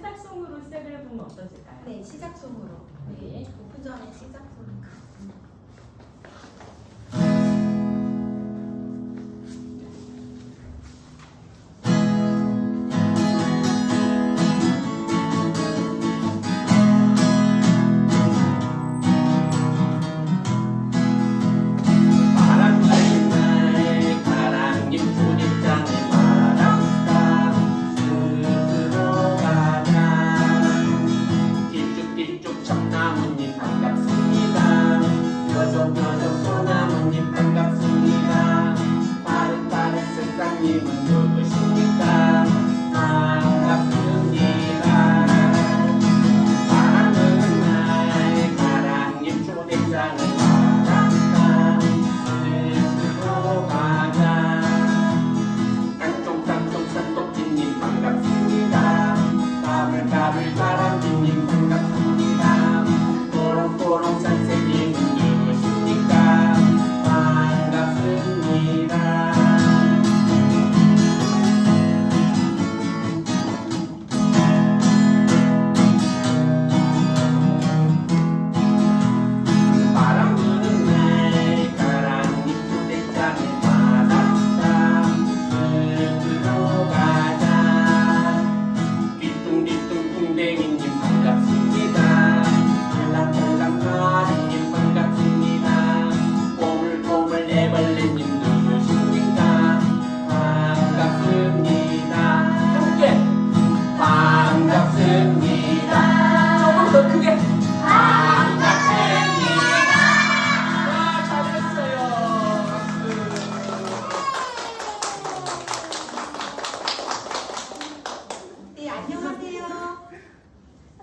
시작송으로 시작을 해보면 어떠실까요? 네, 시작송으로. 네. 오픈 전에 시작송이니까.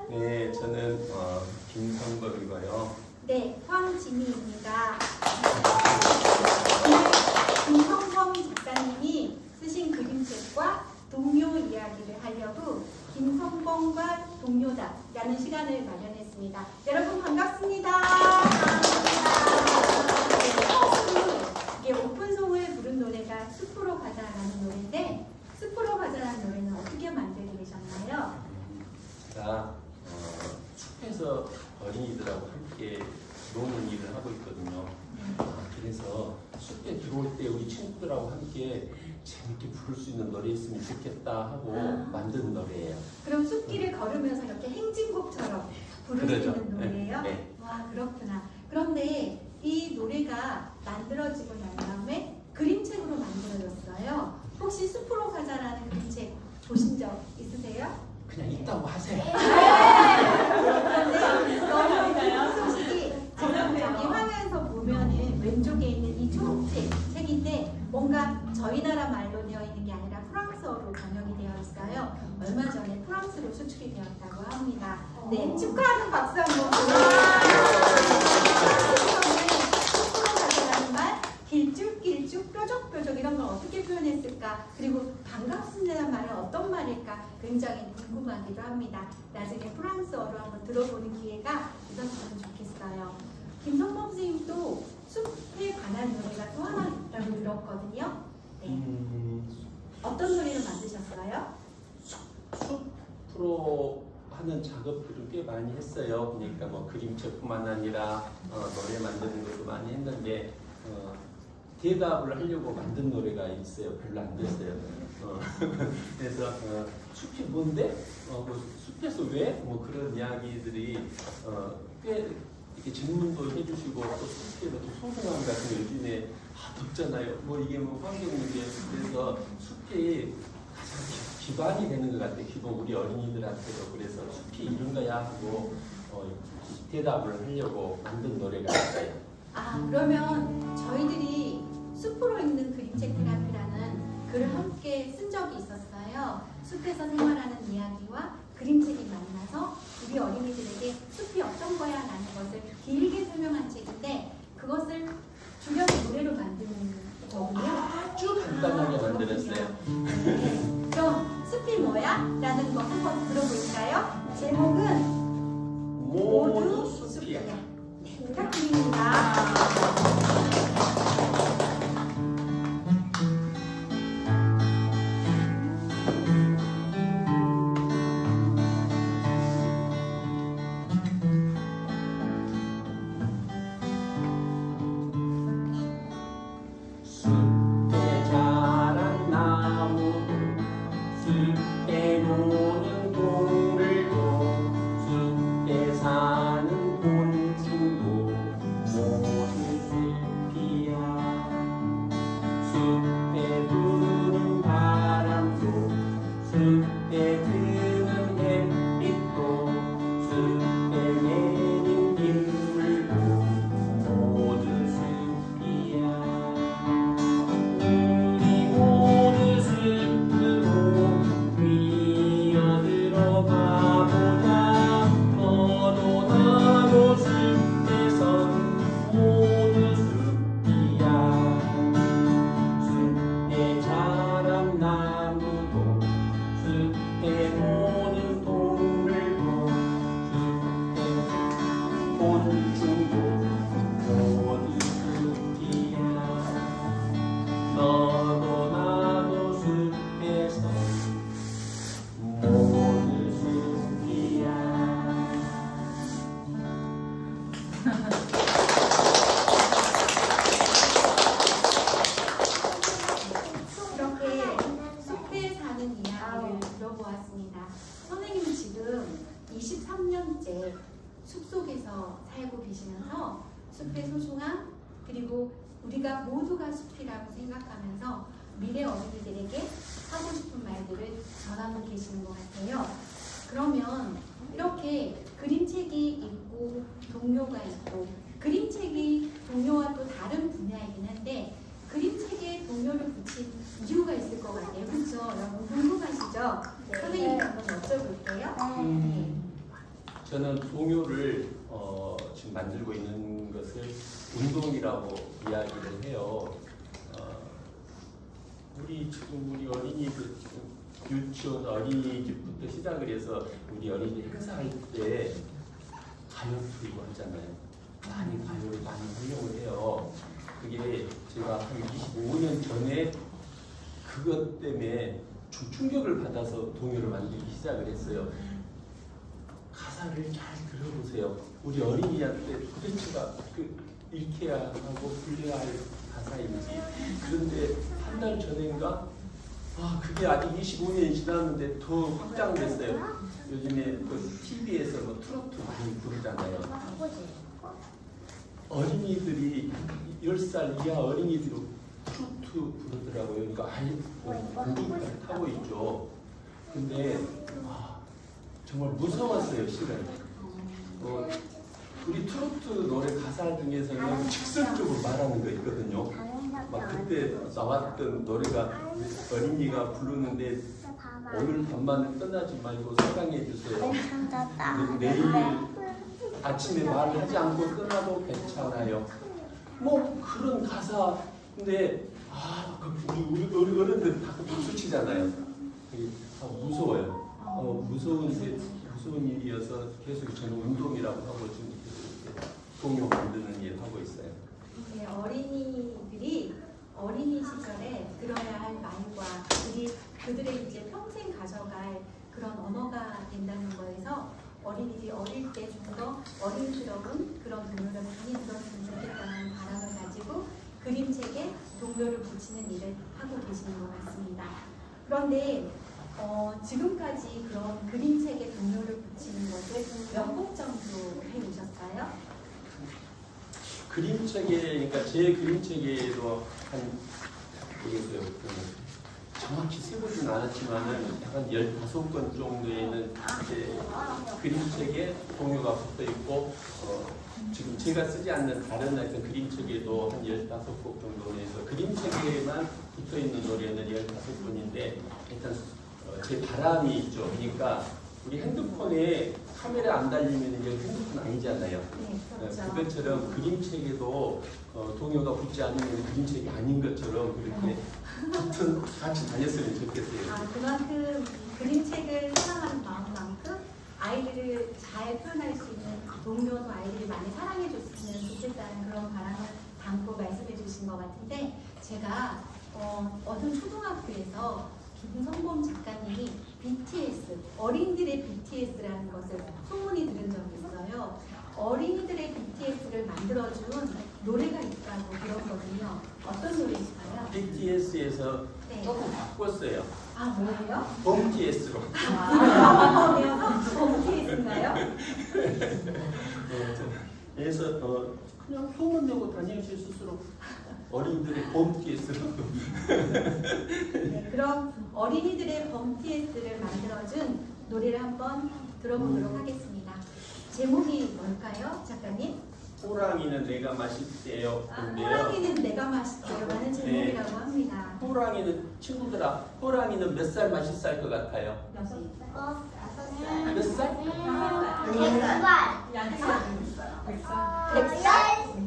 네, 저는 김성범이고요. 네, 황지미입니다. 김성범 작가님이 쓰신 그림책과 동료 이야기를 하려고 김성범과 동료다라는 시간을 마련했습니다. 여러분 반갑습니다. 네, 이게 오픈송을 부른 노래가 숲으로 가자라는 노래인데 숲으로 가자라는 노래는 어떻게 만들게 되셨나요? 제가 숲에서 어린이들하고 함께 노는 일을 하고 있거든요. 그래서 숲에 들어올 때 우리 친구들하고 함께 재밌게 부를 수 있는 노래 있으면 좋겠다 하고 만든 노래예요. 그럼 숲길을 걸으면서 이렇게 행진곡처럼 부를 그러죠. 수 있는 노래예요? 네. 와, 그렇구나. 그런데 이 노래가 만들어지고 난 다음에 그림책으로 만들어졌어요. 혹시 숲으로 가자라는 그림책 보신 적 있으세요? 그냥 있다고 하세요. 그런데 너무 기쁜 소식이 지금 여기 화면에서 보면은 왼쪽에 있는 이 초록색 책인데 뭔가 저희 나라 말로 되어 있는 게 아니라 프랑스어로 번역이 되어 있어요. 얼마 전에 프랑스로 수출이 되었다고 합니다. 네, 축하하는 박수 한번 숲으로 말, 길쭉길쭉, 뾰족뾰족 이런 걸 어떻게 표현했을까? 그리고 반갑습니다는 말은 어떤 말일까? 굉장히 궁금하기도 합니다. 나중에 프랑스어로 한번 들어보는 기회가 있었으면 좋겠어요. 김성범 선생님도 숲에 관한 노래가 또 하나 있다고 들었거든요. 네. 어떤 노래를 만드셨어요? 숲으로 하는 작업들을 꽤 많이 했어요. 그러니까 뭐 그림책뿐만 아니라 노래 만드는 것도 많이 했는데 대답을 하려고 만든 노래가 있어요. 별로 안 됐어요. 그래서 숲이 뭔데? 뭐 숲에서 왜? 뭐 그런 이야기들이 꽤 이렇게 질문도 해주시고 또 숲에 또 소중함 같은 거 요즘에 덥잖아요. 뭐 이게 뭐 환경문제 그래서 숲이 가장 기반이 되는 것 같아요. 기본 우리 어린이들한테도 그래서 숲이 이런 거야 하고 대답을 하려고 만든 노래가 있어요. 아, 그러면 저희들이 숲으로 읽는 그림책 테라피라는 글을 함께 쓴 적이 있었어요. 숲에서 생활하는 이야기와 그림책이 만나서 우리 어린이들에게 숲이 어떤 거야 라는 것을 길게 설명한 책인데 그것을 줄여서 노래로 만든 거군요. 아주 간단하게 만들었어요. 네. 그럼 숲이 뭐야? 라는 거 한번 들어볼까요? 제목은 모두 숲이야. 네, 부탁드립니다. 지금 23년째 숲속에서 살고 계시면서 숲의 소중함 그리고 우리가 모두가 숲이라고 생각하면서 미래 어린이들에게 하고 싶은 말들을 전하고 계시는 것 같아요. 그러면 이렇게 그림책이 있고 동료가 있고 그림책이 동료와 또 다른 분야이긴 한데 그림책에 동료를 붙인 이유가 있을 것 같아요. 그렇죠? 여러분 궁금하시죠? 네. 선생님께 한번 여쭤볼게요. 저는 동요를 지금 만들고 있는 것을 운동이라고 이야기를 해요. 우리 어린이들 유치원 어린이집부터 시작을 해서 우리 어린이 행사할 때 가요 틀고 하잖아요. 많이 가요를 많이 활용을 해요. 그게 제가 한 25년 전에 그것 때문에 좀 충격을 받아서 동요를 만들기 시작을 했어요. 가사를 잘 들어보세요. 우리 어린이한테 도대체가 읽혀야 하고 불려야 할 가사인지. 그런데 한 달 전인가 그게 아직 25년이 지났는데 더 확장됐어요. 요즘에 그 TV에서 뭐 트로트 많이 부르잖아요. 어린이들이 10살 이하 어린이들이 트로트 부르더라고요. 그러니까 아예 공중까지 타고 있죠. 근데 정말 무서웠어요, 실은. 우리 트로트 노래 가사 중에서는 직설적으로 말하는 거 있거든요. 막 그때 나왔던 노래가 어린이가 부르는데 오늘 밤만 떠나지 말고 사랑해 주세요. 내일 아침에 말을 하지 않고 떠나도 괜찮아요. 뭐 그런 가사. 근데 우리 어른들 다 박수 치잖아요. 무서워요. 무서운 일이어서 계속 저는 운동이라고 하고 지금 동요 만드는 일 하고 있어요. 네, 어린이들이 어린이 시절에 들어야 할 말과 그들의 이제 평생 가져갈 그런 언어가 된다는 거에서 어린이들이 어릴 때 좀 더 어린스러운 그런 동요를 많이 들었으면 좋겠다는 바람을 가지고 그림책에 동요를 붙이는 일을 하고 계시는 것 같습니다. 그런데 지금까지 그런 그림책에 동요를 붙이는 것을 몇 곡 정도 해오셨어요? 그림책에, 그러니까 제 그림책에도 모르겠어요. 정확히 세보진 않았지만은 한 15권 정도에는 이제 그림책에 동요가 붙어 있고, 지금 제가 쓰지 않는 다른 어떤 그림책에도 한 15곡 정도 해서 그림책에만 붙어 있는 노래는 15권인데, 일단 제 바람이 있죠. 그러니까 우리 핸드폰에 카메라 안 달리면 이제 핸드폰 아니잖아요. 네, 그렇죠. 그것처럼 그림책에도 동요가 붙지 않으면 그림책이 아닌 것처럼 그렇게 같이 다녔으면 좋겠어요. 그만큼 그림책을 사랑하는 마음만큼 아이들을 잘 표현할 수 있는 동료도 아이들이 많이 사랑해 줬으면 좋겠다는 그런 바람을 담고 말씀해 주신 것 같은데, 제가 어떤 초등학교에서 김성범 작가님이 BTS, 어린이들의 BTS라는 것을 소문이 들은 적이 있어요. 어린이들의 BTS를 만들어준 노래가 있다고 들었거든요. 어떤 노래일까요? BTS에서 네. 조금 바꿨어요. 뭐예요? BTS로. BTS인가요? 그래서 그냥 소문 내고 다니실 스스로 어린이들의 BTS로. 네, 그럼 어린이들의 BTS를 만들어준 노래를 한번 들어보도록 하겠습니다. 제목이 뭘까요, 작가님? 호랑이는 내가 맛있대요. 근데요. 호랑이는 내가 맛있대요라는 제목이라고 합니다. 호랑이는 친구들아, 호랑이는 몇 살 맛있을 것 같아요? 몇 살?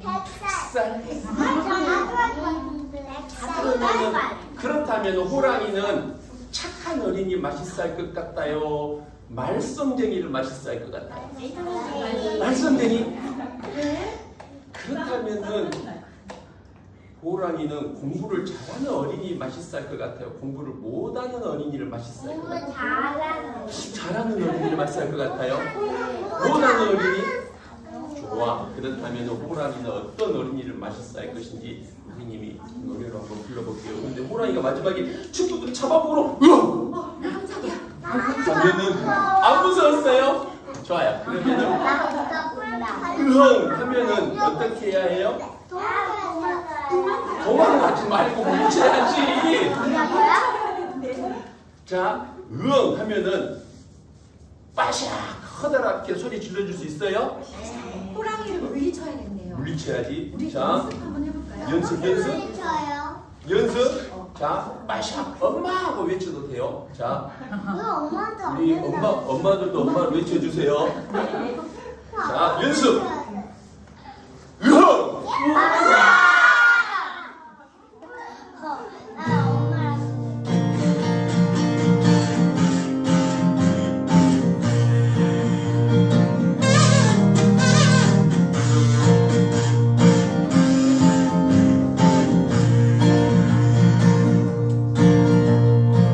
100살? 그렇다면 호랑이는 착한 어린이 맛있을 것 같아요? 말썽쟁이를 맛있을 것 같아요? 말썽쟁이? 그렇다면은 호랑이는 공부를 잘하는 어린이 맛있을 것 같아요? 공부를 못하는 어린이를 맛있을 것 같아요? 잘하는 어린이를 맛있을 것 같아요? 못하는 어린이? 좋아. 그렇다면 호랑이는 어떤 어린이를 맛있을 것인지 선생님이 노래로 한번 불러볼게요. 근데 호랑이가 마지막에 친구들 잡아보러 깜짝이야. 하면은 안 무서웠어요? 좋아요. 그러면은 하면은 어떻게 해야 해요? 도망가지 말고 물리쳐야지. 자, 하면은 빠샥 커다랗게 소리 질러줄 수 있어요? 호랑이를 물리쳐야겠네요. 물리쳐야지. 우리 자, 연습 한번 해볼까요? 연습. 자, 빠샥 엄마 하고 외쳐도 돼요. 자, 우리 엄마들도 엄마를 외쳐주세요. 자, 연습.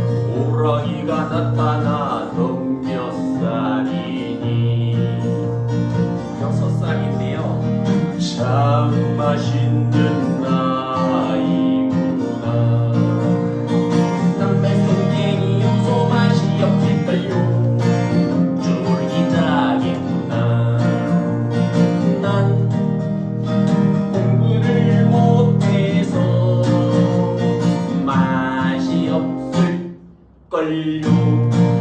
호랑이가 나타나 넌 몇 살이니? 6살인데요. 참 맛있는 나이구나. 담배송갱이 요소 맛이 없을걸요. 쫄깃하겠구나. 난 공부를 못해서 맛이 없을걸요.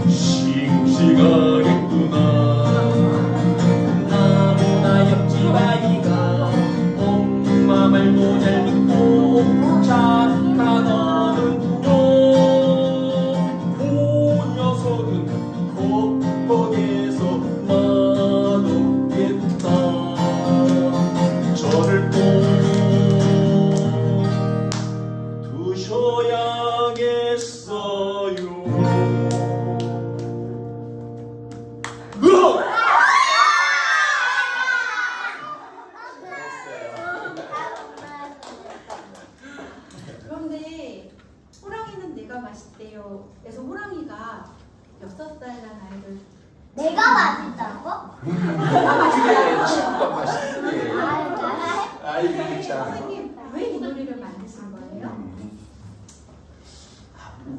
싱싱하겠구나. 나무나 옆집 아이가 엄마 말도 잘 듣고 착한 어른요. 그 녀석은 겉벅에서 맛없겠다. 저를 꼭 두셔야겠어요. 그런데 호랑이는 내가 맛있대요. 그래서 호랑이가 6살 난 아이를 내가 맛있다고? 그래, 친구가 맛있대. 아이고 참. 선생님 왜 이 노래를 만드신 거예요?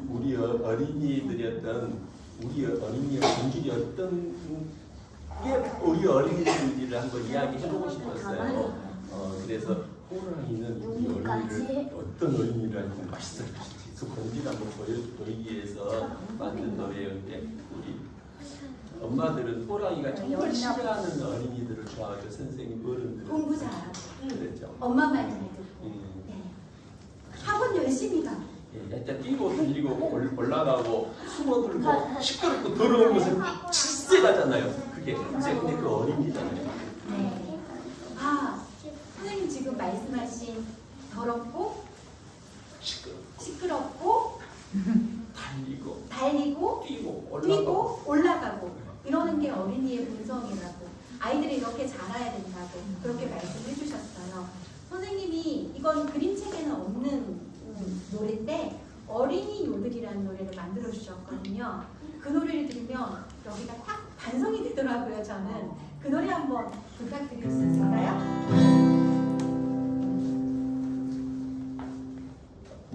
우리 어린이들이었던 우리 어린이의 본질이 어떤 게 우리 어린이들을 한번 이야기해보고 싶었어요. 그래서 호랑이는 우리 어린이를 어떤 어린이를 한번 맛있어 그 본질 한번 보이기 위해서 만든 노래였는데 우리 엄마들은 호랑이가 정말 싫어하는 어린이들을 좋아하죠. 선생님 어른들은 공부 잘하고 그랬죠. 엄마 말 잘 듣고 네. 학원 열심히 가고 일단 뛰고 들리고 올라가고 숨어들고 시끄럽고 더러운 것은 질색하잖아요. 그게 근데 그 어린이잖아요. 네. 아 선생님 지금 말씀하신 더럽고 시끄럽고 달리고 뛰고 올라가고 이러는 게 어린이의 본성이라고 아이들이 이렇게 자라야 된다고 그렇게 말씀해 주셨어요. 선생님이 이건 그림책에는 없는 노래인데 어린이 요들이라는 노래를 만들어 주셨거든요. 그 노래를 들으면 여기가 딱 반성이 되더라고요. 저는 그 노래 한번 부탁드릴 수 있을까요?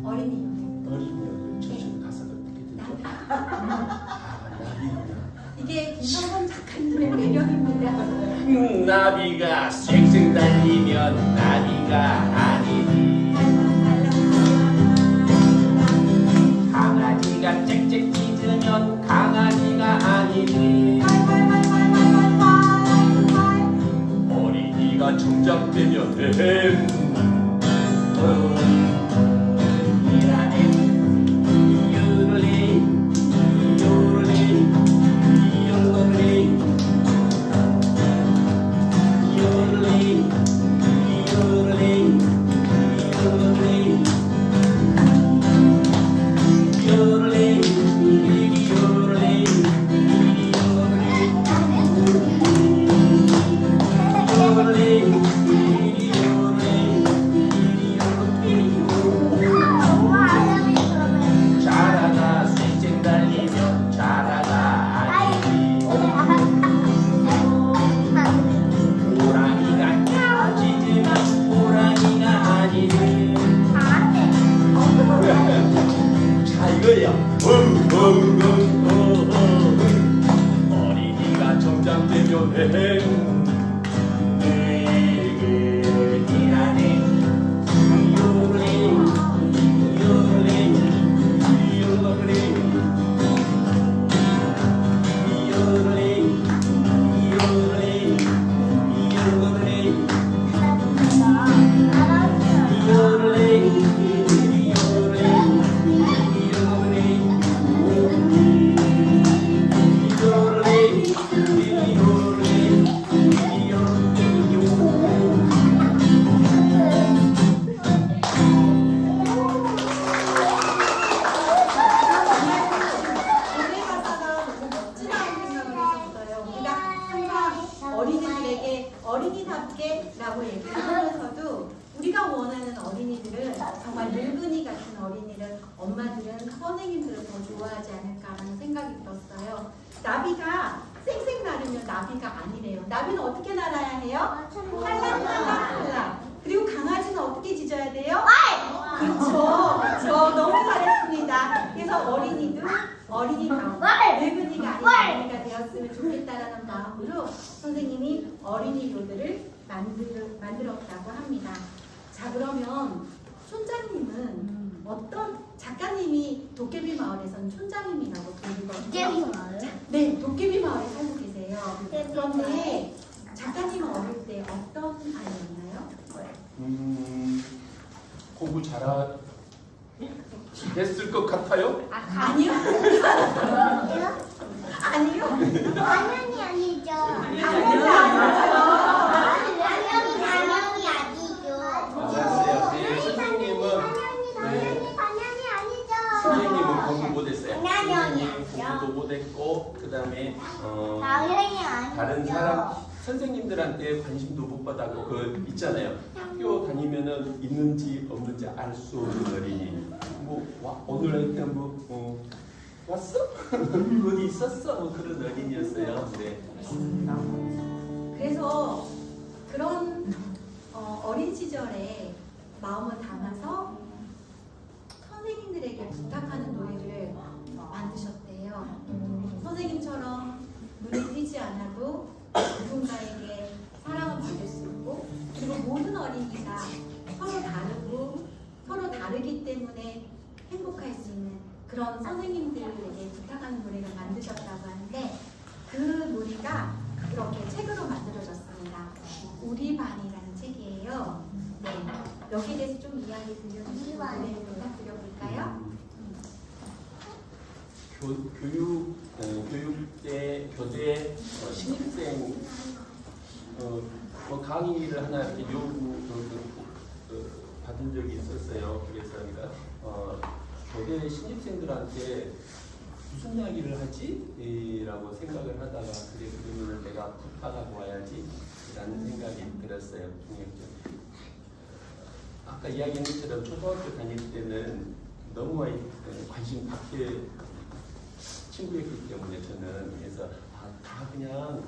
어린이 요들. 어린이들 저쪽 가사가 어떻게 되죠? 이게 김성범 작가님의 매력입니다. 나비가 쌩쌩 달리면 나비가 아니니 강아지가 짹짹 짖으면 강아지가 아니니 어린이가 정장되면 여행 노래 가사가 너무 멋지다는 생각을 했었어요. 우리가 항상 어린이들에게 어린이답게 라고 얘기를 하면서도 우리가 원하는 어린이들은 정말 늙은이 같은 어린이를 엄마들은 선생님들을 더 좋아하지 않을까라는 생각이 들었어요. 나비가 쌩쌩 나르면 나비가 아니래요. 나비는 어떻게 날아야 해요? 탈락탈락탈락. 그리고 강아지는 어떻게 짖어야 돼요? 그렇죠. 그렇죠. 너무 잘했습니다. 그래서 어린이도 어린이다운 늙은이가 아닌 어린이가 되었으면 좋겠다라는 마음으로 선생님이 어린이교들을 만들었다고 합니다. 자, 그러면 촌장님은 어떤 작가님이 도깨비 마을에서는 촌장님이라고 불리거든요. 네, 도깨비 마을에 살고 계세요. 그런데 작가님은 어릴 때 어떤 아이였나요? 공부 됐을 것 같아요? 아니요. 아니요. 당연히 아니죠. 당연히 아니죠. 당연히 아니죠. 맞았어요. 네, 선생님은 당연히 아니죠. 선생님은 공부 못했어요. 당연히 선생님 아니죠. 공부도 못했고 그 다음에 당연히 아니죠. 다른 사람 선생님들한테 관심도 못 받았고 그 있잖아요. 학교 다니면은 있는지 없는지 알 수 없는 어린이. 오늘 할때 왔어? 어디 있었어? 그런 어린이였어요. 네. 그래서 그런 어린 시절에 마음을 담아서 선생님들에게 부탁하는 노래를 만드셨대요. 선생님처럼 눈에 띄지 않아도 누군가에게 사랑을 받을 수 있고, 그리고 모든 어린이가 서로 다르고 서로 다르기 때문에 행복할 수 있는 그런 선생님들에게 부탁하는 노래를 만드셨다고 하는데, 그 노래가 이렇게 책으로 만들어졌습니다. 우리 반이라는 책이에요. 네, 여기에 대해서 좀 이야기 들려주시고 노래를 부탁드려볼까요? 교육대 교대 신입생 강의를 하나 이렇게 요구 받은 적이 있었어요. 그래서 교대 신입생들한테 무슨 이야기를 하지? 라고 생각을 하다가 그러면 내가 부탁하고 와야지 라는 생각이 들었어요. 아까 이야기한 것처럼 초등학교 다닐 때는 너무 관심 받게 친구였기 때문에 저는 그래서 다 그냥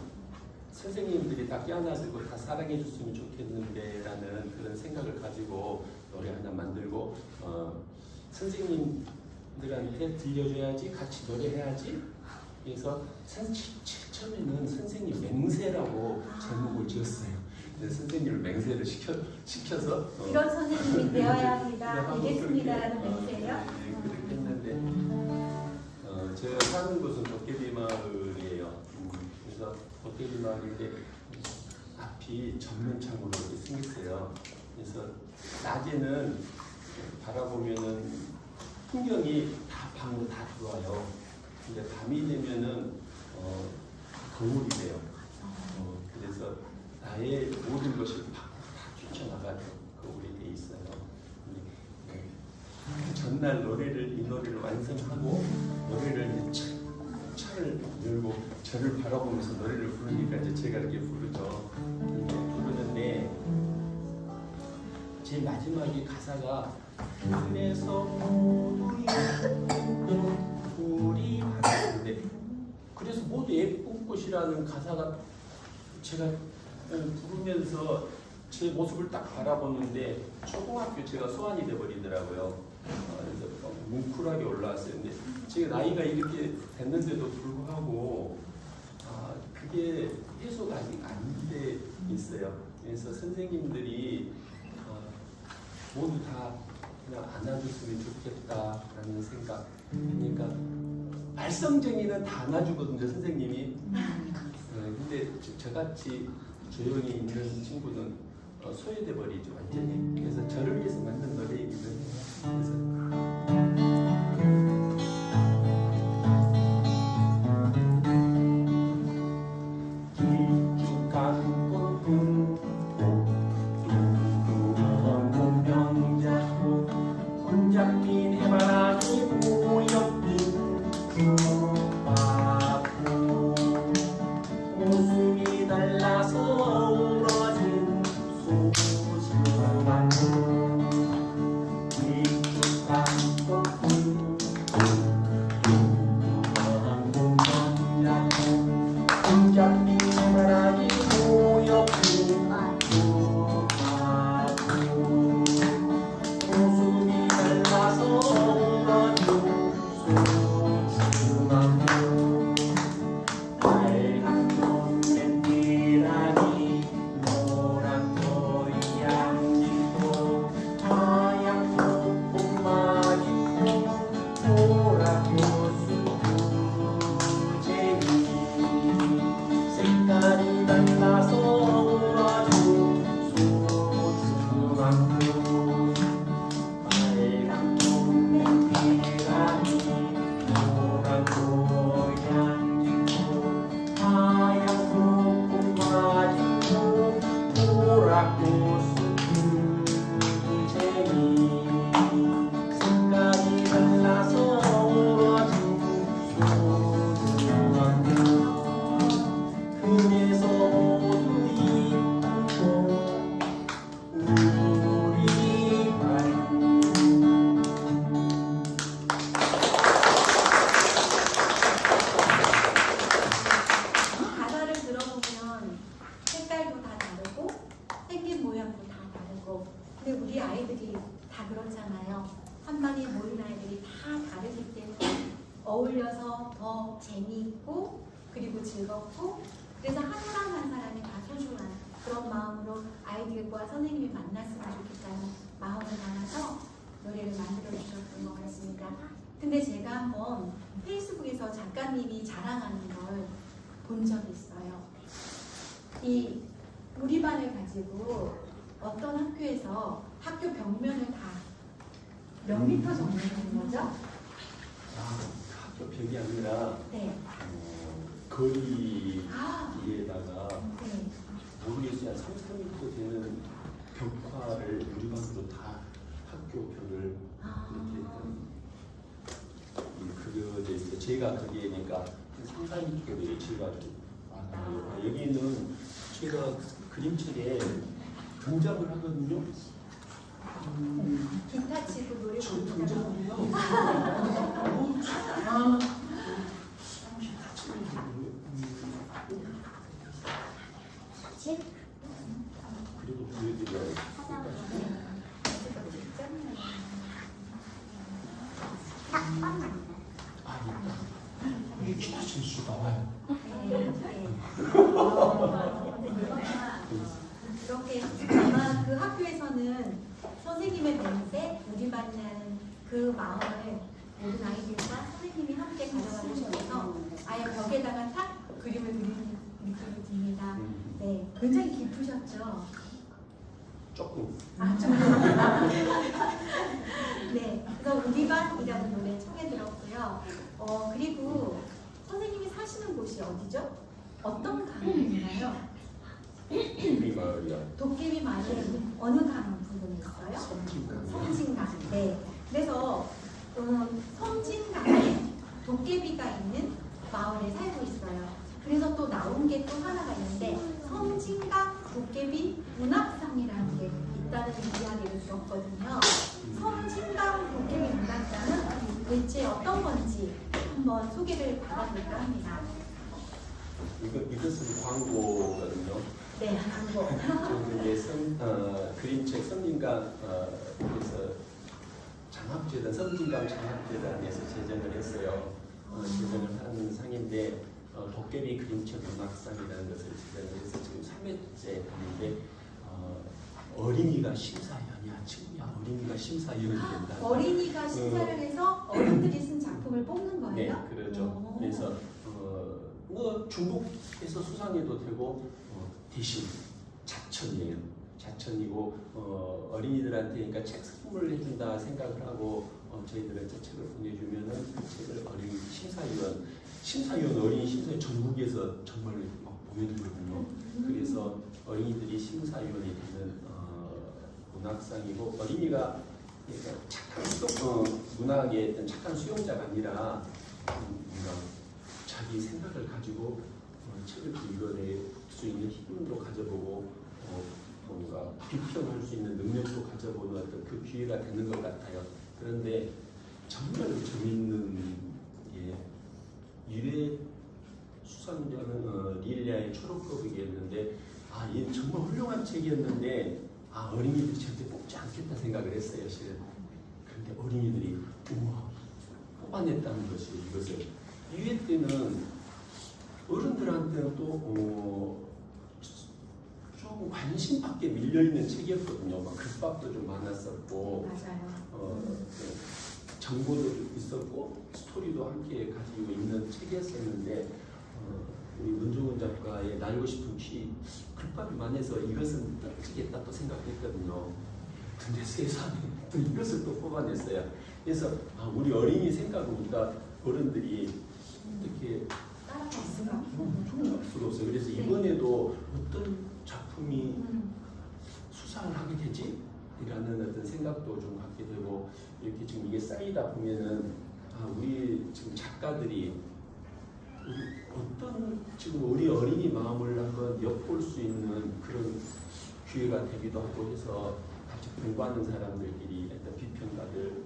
선생님들이 다 껴안아주고 다 사랑해 줬으면 좋겠는데 라는 그런 생각을 가지고 노래 하나 만들고 선생님들한테 들려줘야지 같이 노래해야지. 그래서 처음에는 선생님 맹세라고 제목을 지었어요. 선생님을 맹세를 시켜서 이런 선생님이 되어야 합니다. 알겠습니다라는 맹세요. 네, 그렇게 했는데 제가 사는 곳은 도깨비 마을이에요. 그래서 도깨비 마을인데 앞이 전면창으로 생겼어요. 그래서 낮에는 바라보면은 풍경이 다 방으로 다 들어와요. 근데 밤이 되면은 거울이 돼요. 그래서 나의 모든 것이 밖으로 다 쫓아나가는 거울이 돼 있어요. 전날 이 노래를 완성하고 노래를 이제 차를 열고 저를 바라보면서 노래를 부르니까 이제 제가 이렇게 부르죠. 부르는데 제일 마지막에 가사가 그래서 우리 바라보는데 그래서 모두 예쁜 꽃이라는 가사가 제가 부르면서 제 모습을 딱 바라보는데 초등학교 제가 소환이 돼버리더라고요. 그래서 뭉클하게 올라왔어요. 근데 제가 나이가 이렇게 됐는데도 불구하고 그게 해소가 아직 안 돼 있어요. 그래서 선생님들이 모두 다 그냥 안아줬으면 좋겠다라는 생각. 그러니까 말썽쟁이는 다 안아주거든요, 선생님이. 근데 저같이 조용히 있는 친구는 소외돼 버리죠, 완전히. 그래서 저를 위해서 만든 노래이기는 해요. 길쭉한 꽃은 뚱뚱한 몸병자고 혼잡힌 해바라기 모여핀 숲밭고 웃음이 달라서 울어진 소심한 길쭉한 꽃은 뚱뚱한 몸병자고 혼잡힌 해바라기 모여핀 숲밭고 웃음이 달라서 울어진 소심한 빨간 꽃맨비라니 노란 꼬리 양지고 하얀 꽃봉만 있고 노랗고 수제니 색깔이 달라서 울어진 소중한 꽃 빨간 꽃맨비라니 노란 고양이고 하얀 꽃봉만 있고 노랗고 수제니 색깔이 달라서 울어진 소중한 꽃 그래서 모두 이쁘고 우리 말 가사를 들어보면 색깔도 다 다르고 생긴 모양도 다 다르고 근데 우리 아이들이 다 그렇잖아요. 한 반에 모인 아이들이 다 다르기 때문에 어울려서 더 재미있고 그리고 즐겁고 그래서 한 사람 한 사람이 다 소중한 그런 마음으로 아이들과 선생님이 만났으면 좋겠다는 마음을 담아서 노래를 만들어 주셨던 것 같습니다. 근데 제가 한번 페이스북에서 작가님이 자랑하는 걸 본 적이 있어요. 이 우리 반을 가지고 어떤 학교에서 학교 벽면을 다 몇 미터 정도 되는 거죠? 학교 벽이 아니라 네. 거리에다가 네. 모르겠어요. 3m 되는 벽화를 우리 반으로 다 학교 벽을 이렇게 그려져 있어요. 제가 거기에니까 3-4m를 지어가지고 여기는 제가 그림책에 등장을 하거든요. 기타 치고 노래 저 부르는 등장을 해요. 기타 치는 그리고 보여드려요. 이게 기타 칠 수가 와요. 이렇게 아마 그 학교에서는 선생님의 멘세 우리 반이라는 그 마음을 모든 아이들과 선생님이 함께 가져가고 싶어서 아예 벽에다가 탁 그림을 그리는 느낌이 듭니다. 네, 굉장히 깊으셨죠? 조금. 네, 그래서 우리 반이라는 노래 청해 들었고요. 그리고 선생님이 사시는 곳이 어디죠? 어떤 강이나요? 우리 마을이야. 도깨비 마을에 어느 강 부분에 있어요? 섬진강. 네. 그래서 섬진강에 도깨비가 있는 마을에 살고 있어요. 그래서 또 나온 게 또 하나가 있는데 섬진강 도깨비 문학상이라는 게 있다는 이야기를 들었거든요. 섬진강 도깨비 문학상은 대체 어떤 건지 한번 소개를 받아볼까 합니다. 이것은 광고거든요. 네, 광고. 이제 그림책 섬진강에서 장학재단, 섬진강 장학재단에서 제정을 했어요. 제정을 한 상인데 도깨비 그림책 문학상이라는 것을 지정을 해서 지금 3회째 하는데 어린이가 심사위원이야. 지금야 어린이가 심사위원이 된다. 어린이가 심사를 해서 어른들이 쓴 작품을 뽑는 거예요? 네, 그렇죠. 그래서 뭐 중국에서 수상해도 되고 대신 자천이에요. 자천이고 어린이들한테 그러니까 책 선물을 해준다 생각을 하고 저희들은 저 책을 보내주면은 그 책을 어린이 심사위원 어린이 심사위원 전국에서 정말 막 보여주거든요. 그래서 어린이들이 심사위원이 되는 문학상이고 어린이가 그러니까 착한 문학의 어떤 착한 수용자가 아니라 뭔가 자기 생각을 가지고 책을 읽어낼 수 있는 힘도 가져보고 뭔가 비평할 수 있는 능력도 가져보는 어떤 그 기회가 되는 것 같아요. 그런데 정말 재밌는 게 1회 수상자는 릴리아의 초록거북이였는데 얘 정말 훌륭한 책이었는데 어린이들이 절대 뽑지 않겠다 생각을 했어요. 실은. 그런데 어린이들이 우와 뽑아냈다는 것이 이것을 2회 때는 어른들한테는 또 좀 관심 밖에 밀려있는 책이었거든요. 막 글밥도 좀 많았었고 맞아요. 정보도 있었고 스토리도 함께 가지고 있는 책이었었는데 우리 문종은 작가의 날고 싶은 키 글밥이 많아서 이것은 떨어지겠다 또 생각했거든요. 근데 세상에 또 이것을 또 뽑아냈어요. 그래서 우리 어린이 생각보다 어른들이 어떻게 따라갈 수가 할 수가 없어요. 그래서 이번에도 어떤 작품이 수상을 하게 되지? 이라는 어떤 생각도 좀 갖게 되고 이렇게 지금 이게 쌓이다 보면은 우리 지금 작가들이 어떤 지금 우리 어린이 마음을 한번 엿볼 수 있는 그런 기회가 되기도 하고 해서 같이 공부하는 사람들끼리 어떤 비평가들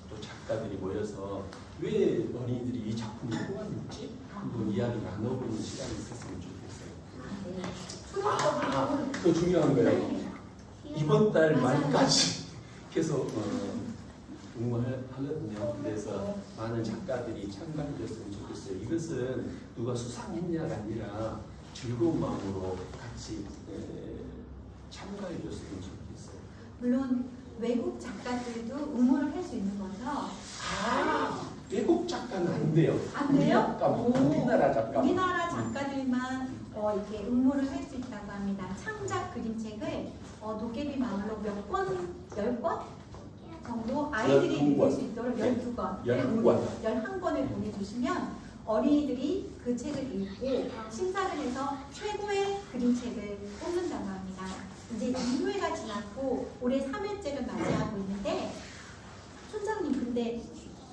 또 작가들이 모여서 왜 어린이들이 이 작품을 뽑았는지 한번 이야기 나눠보는 시간이 있었으면 좋겠어요. 또 중요한 거예요. 이번 달 말까지 계속 응모하거든요. 그래서 많은 작가들이 참가해 줬으면 좋겠어요. 이것은 누가 수상했냐가 아니라 즐거운 마음으로 같이 참가해 줬으면 좋겠어요. 물론 외국 작가들도 응모를 할 수 있는 거죠? 외국 작가는 안 돼요. 안 돼요? 우리나라 작가. 우리나라 작가들만 이렇게 응모를 할 수 있다고 합니다. 창작 그림책을 도깨비 마을로 몇 권, 10권 정도 아이들이 12권. 읽을 수 있도록 12권, 11권. 11권을 보내주시면 어린이들이 그 책을 읽고 심사를 해서 최고의 그림책을 뽑는다고 합니다. 이제 2회가 지났고 올해 3회째를 맞이하고 있는데 촌장님 근데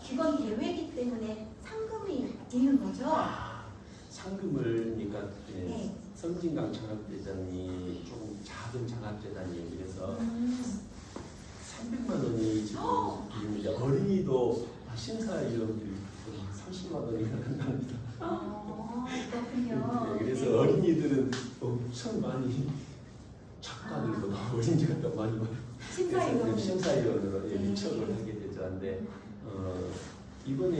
그건 대회이기 때문에 상금이 있는 거죠? 상금을 그러니까 네. 성진강 장학재단이 조금 작은 장학재단이에요. 그래서 300만 원이 지금 있는데 어린이도 심사위원들이 30만 원이나 한답니다. 그렇군요. 네, 그래서 어린이들은 엄청 많이 작가들보다 어린이가 더 많이 심사위원으로 요청을 하게 되죠. 근데 이번에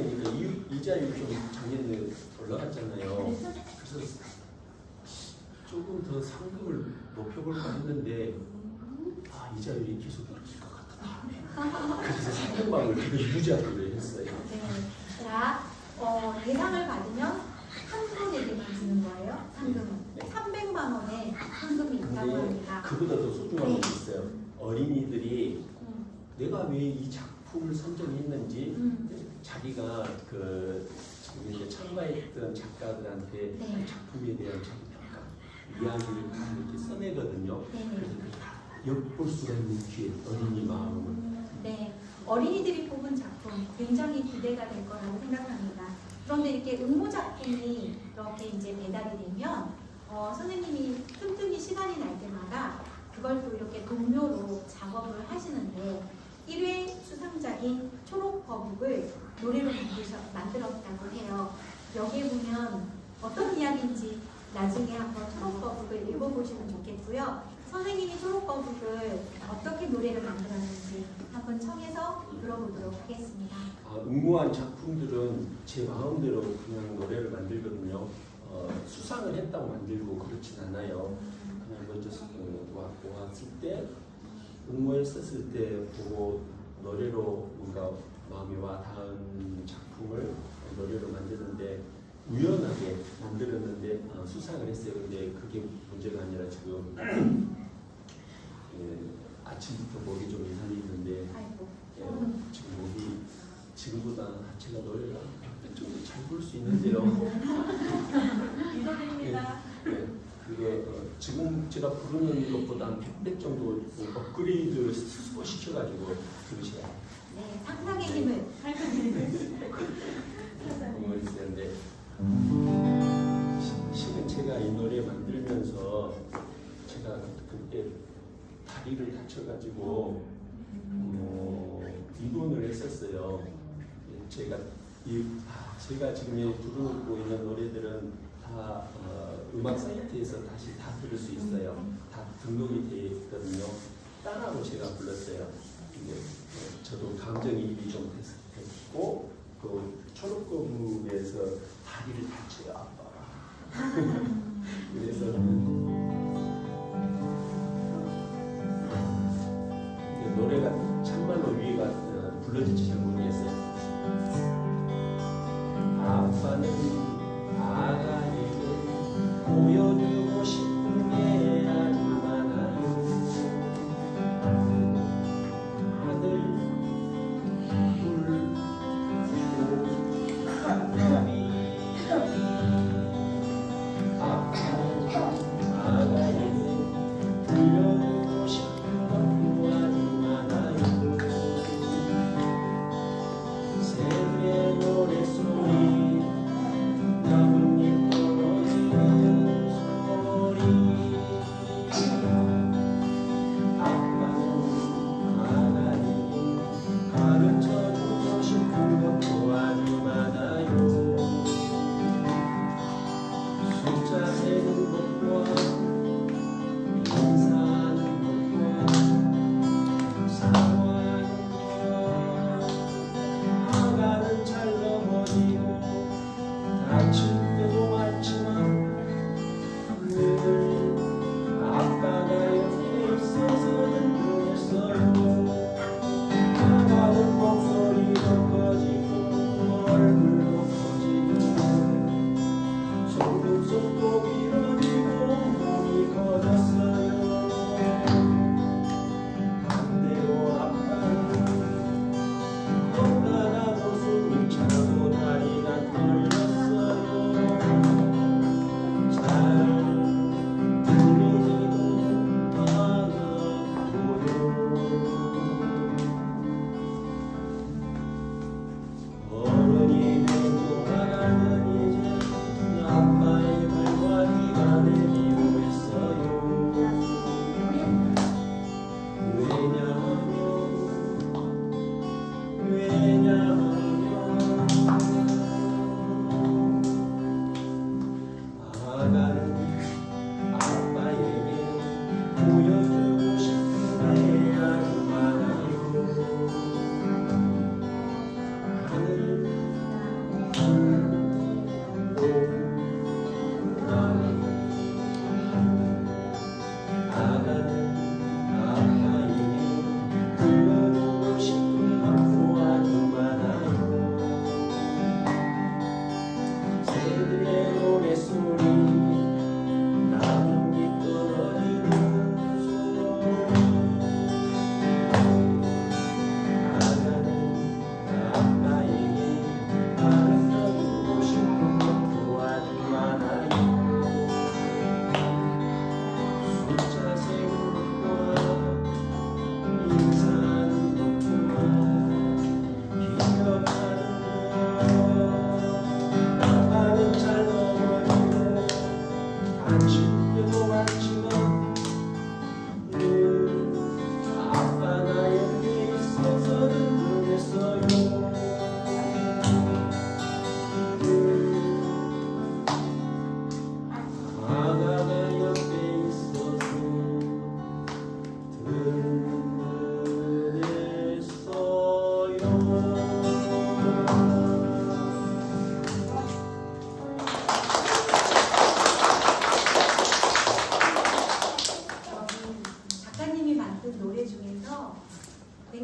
이자율이 좀 작년에 올라갔잖아요. 그래서 조금 더 상금을 높여볼까 했는데 이자율이 계속 떨어질 것 같다. 그래서 상금방을 그대로 유지하기로 했어요. 네. 자, 예상을 받으면 한 분에게만 주는 거예요. 상금은 네. 300만 원의 상금이 있다고 합니다. 그보다 더 소중한 네. 게 있어요. 어린이들이 내가 왜 이 작품을 선정했는지 자기가 지금 이제 참가했던 작가들한테 네. 작품에 대한 자기 평가, 이야기를 다 이렇게 써내거든요. 네. 그래서 그걸 다 엿볼 수가 있는 기회, 어린이 마음을. 네, 어린이들이 뽑은 작품 굉장히 기대가 될 거라고 생각합니다. 그런데 이렇게 응모 작품이 이렇게 이제 배달이 되면 선생님이 틈틈이 시간이 날 때마다 그걸 또 이렇게 동료로 작업을 하시는데 1회 수상작인 초록거북을 노래로 만들었다고 해요. 여기에 보면 어떤 이야기인지 나중에 한번 초록거북을 읽어보시면 좋겠고요. 선생님이 초록거북을 어떻게 노래를 만들었는지 한번 청해서 들어보도록 하겠습니다. 응모한 작품들은 제 마음대로 그냥 노래를 만들거든요. 수상을 했다고 만들고 그렇진 않아요. 그냥 먼저 왔을 때 응모에 썼을 때 보고 노래로 뭔가 마음이 와 닿은 작품을 노래로 만드는데 우연하게 만들었는데 수상을 했어요. 근데 그게 문제가 아니라 지금 아침부터 목이 좀 이상이 있는데 아이고. 지금 목이 지금보다 제가 노래를 좀 잘 부를 수 있는데요. 이도입니다. 그게 지금 제가 부르는 것보다 한 100배 정도 업그레이드 시켜가지고 들으셔야 네, 상상의 힘을. 있는데 실은 제가 이 노래 만들면서 제가 그때 다리를 다쳐가지고 이론을 했었어요. 제가 지금 부르고 있는 노래들은 다 음악 사이트에서 다시 다 들을 수 있어요. 다 등록이 되어 있거든요. 딸하고 제가 불렀어요. 근데 저도 감정이입이 좀 됐고 그 초록거북에서 다리를 다쳐요, 아빠가. 그래서 노래가 참말로 위에가 불러질지 잘 모르겠어요. 아빠는 아가에게 보여주고 싶은 게 아주 많아요. 하늘 불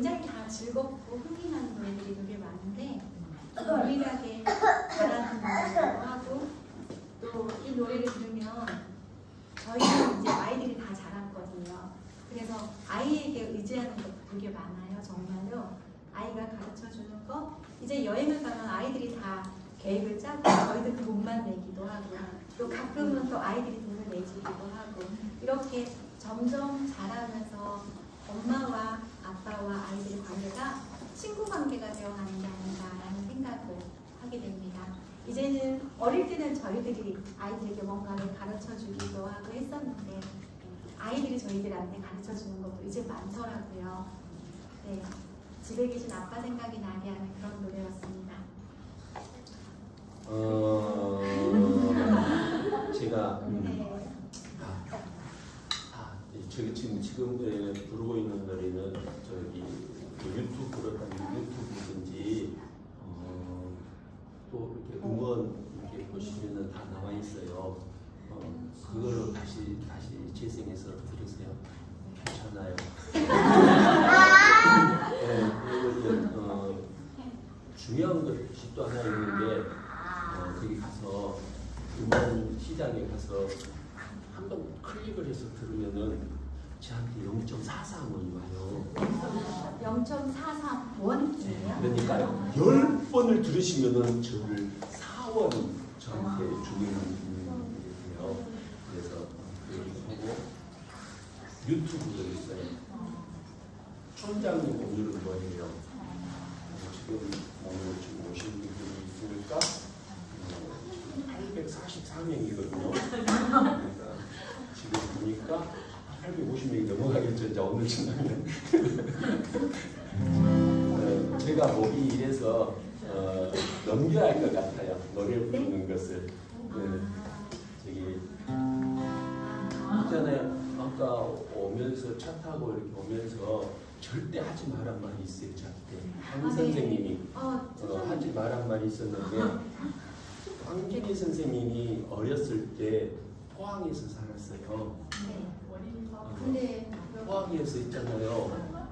굉장히 다 즐겁고 흥미나는 노래들이 되게 많은데 유일하게 잘하는 노래기도 하고 또 이 노래를 들으면 저희는 이제 아이들이 다 자랐거든요. 그래서 아이에게 의지하는 것도 되게 많아요. 정말로 아이가 가르쳐주는 거 이제 여행을 가면 아이들이 다 계획을 짜고 저희도 그 돈만 내기도 하고 또 가끔은 또 아이들이 돈을 내주기도 하고 이렇게 점점 자라면서 엄마와 아빠와 아이들의 관계가 친구 관계가 되어가는 게 아닌가라는 생각을 하게 됩니다. 이제는 어릴 때는 저희들이 아이들에게 뭔가를 가르쳐주기도 하고 했었는데 아이들이 저희들한테 가르쳐주는 것도 이제 많더라고요. 네, 집에 계신 아빠 생각이 나게 하는 그런 노래였습니다. 제가 네. 저기 지금 부르고 있는 노래는 저기 유튜브든지 또 이렇게 음원 이렇게 보시면은 다 나와 있어요. 그걸로 다시 재생해서 들으세요. 괜찮아요. 네, 그리고 중요한 것이 또 하나 있는데 거기 가서 음원 시장에 가서 한번 클릭을 해서 들으면은 저한테 0.43원이 와요. 0.43원이에요? 그러니까 10번을 들으시면은 저를 4원 저한테 주는 거예요. 그래서 그렇게 하고 유튜브도 있어요. 촌장님 오늘은 뭐예요? 오늘 오신 분들이 있으니까 844명이거든요. 그러니까 지금 보니까 850명이 넘어가겠죠. 이제 오늘 지나면. 제가 목이 이래서 넘겨야 할 것 같아요. 노래 부르는 것을. 저기 있잖아요. 아까 오면서 차 타고 이렇게 오면서 절대 하지 말란 말이 있어요. 저한테 한 선생님이 하지 말란 말이 있었는데 황준희 선생님이 어렸을 때 포항에서 살았어요. 근데 포항에서 있잖아요.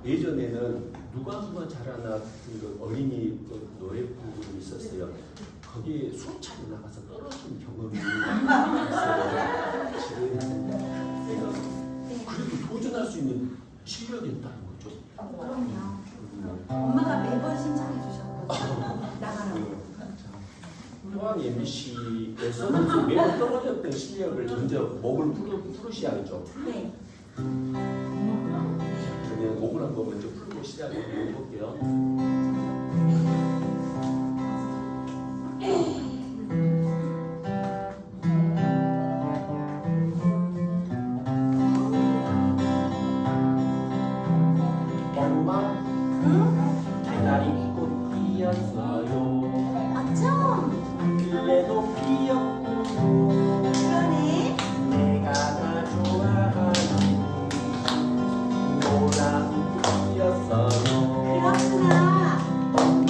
예전에는 누가 잘하나 그 어린이 노래 부분이 있었어요. 거기에 수차례 나가서 떨어진 경험이 있어요. 지금 내가 그래도 도전할 수 있는 실력이 있다는 거죠. 그럼요. 엄마가 매번 신청해 주셨거든요. 나가라고. 포항 MBC에서 매번 떨어졌던 실력을 먼저 목을 풀으셔야죠. 네. 그러면 목을 한번 먼저 풀고 시작을 해볼게요. 엄마, 개나리 꽃 피었어요. 그래도 피었고 그러네. 내가 다 좋아하는 노랑 피었어요. 그렇구나. 엄마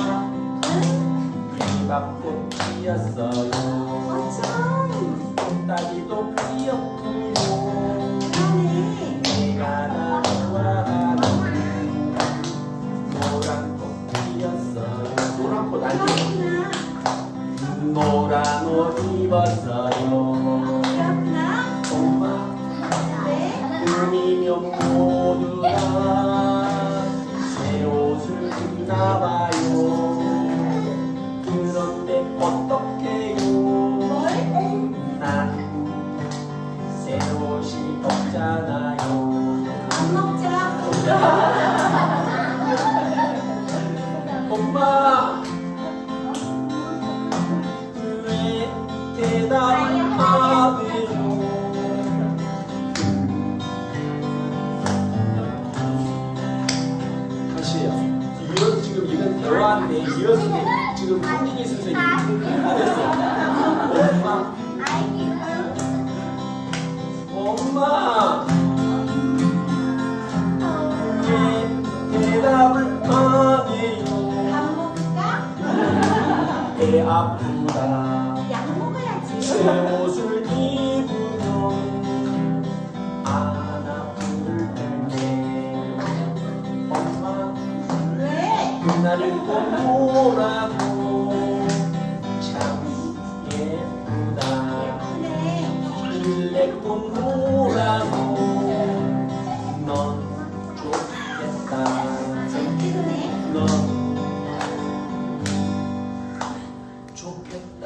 비박꽃 피었어요. 어쩜. 꽃다리도 피었고요. 그러네. 내가 다 좋아하는 노랑꽃 피었어요. 노랑꽃 아니에요? 그렇구나. 노란 옷 입었어요. 그렇구나. 엄마 네. 꿈이면 모두 다 새 옷을 입나봐요. 그런데 어떡해요? 뭘? 난 새 옷이 없잖아요. 안 먹자. 엄마 왜 대답을 안 해요? 다시요. 이건 대화인데 이어서 지금 황진희 선생님이 흥분했어. 엄마 왜 대답을 안 해요? 밥 먹을까? 배 아프다. 약 먹어야지. 새 옷을 입으면 안 아플 텐데 엄마 동무라고 참 예쁘다. 동무라고 넌 좋겠다. 넌 좋겠다.